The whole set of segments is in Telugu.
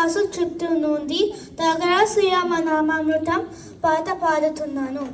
శ్రీనివాసు చిత్తూరు నుండి దగ్గర శ్రీరామనామామృతం పాట పాడుతున్నాను.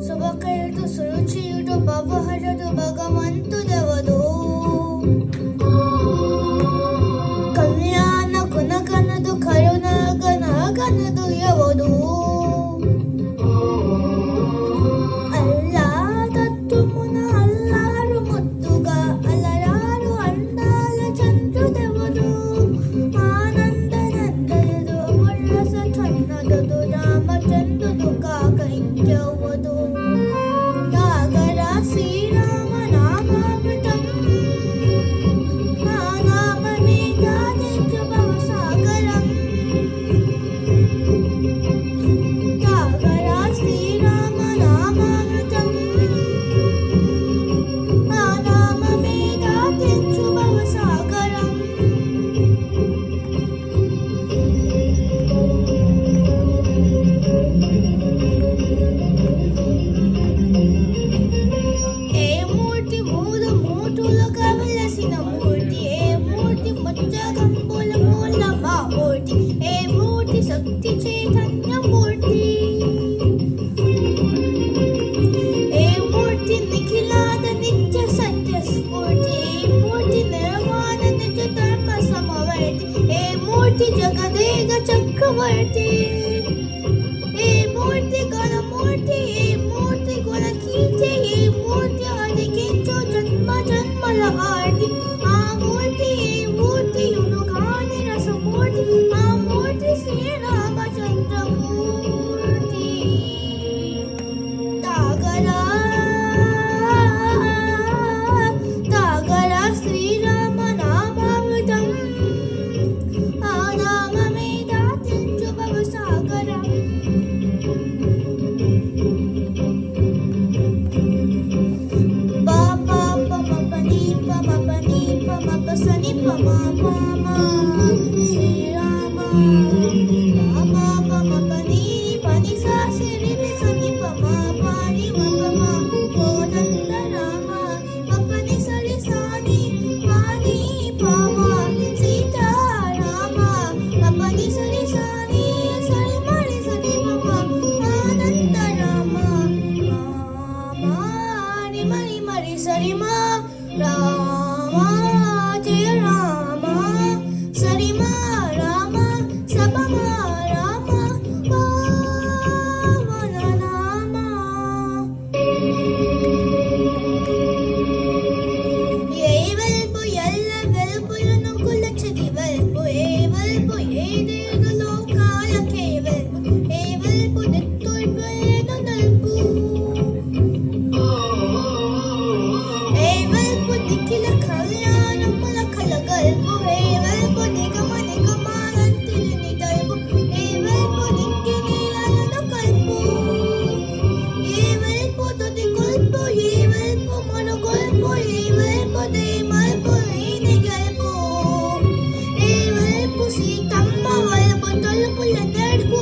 శుభకరుడు సురుచియుడు భవహరుడు భగవంతుడెవడు, కళ్యాణ గుణగణుడు కరుణగణగణుడు ఎవడు, అల్లాదత్తుమున అల్లారు ముద్దుగా అలరారు అందాల చంద్రుడెవడు, ఆనందనందనుడు ఉల్లస చన్నదుడు రామచంద్రుడు కాక ఇంకెవడు. జగదేగ చక్రవర్తి ఏ మూర్తి గణమూర్తి, ఏ మూర్తి గుణకీర్తి, ఏ మూర్తి అధికించు జన్మ జన్మల ఆర్తి, ఆ మూర్తి ఏ మూర్తి యునుగాని రసమూర్తి, ఆ మూర్తి శ్రీరామచంద్రమూర్తి. తాగరా తాగరా శ్రీరామ నామామృతం, ఆ నామమే దాటించు భవసాగరం. బాబా పమపని పమపని పమపసని పమపమ శ్రీరామ, బాబా పమపని పని సాసిరి సని పమపని మపమ కోదండ రామ, పపని సరి సాని పాని పమ సీతారామ, పపని సరి సాని సరి మరి సరి పమ ఆనంద రామ, మాని మరి మరి సరి మా రామ జయ రామ, సరి మా రామ సపమ రామ పావన నామ. ఏ వెల్పు ఎల్ల వెల్పులను కులచది వెల్పు, ఏ వెల్పు ఏదేదు లోకాలకే వెల్పు, ఏ వెల్పు నెత్తోర్పులను నల్పు, ఏ వెల్పు నిఖిల కళ్యాణముల కలగల్పు, ఏ వెల్పు నిగమ నిగమానంతిని నిగల్పు, ఏ వెల్పు నింగి నీలను కల్పు, ఏ వెల్పు తుది గొల్పు, ఏ వెల్పు మనుగొల్పు, ఏ వెల్పు దేమల్పు ఈని గల్పు, ఏ వెల్పు సీతమ్మ వల్పు తలుపుల నడుపు,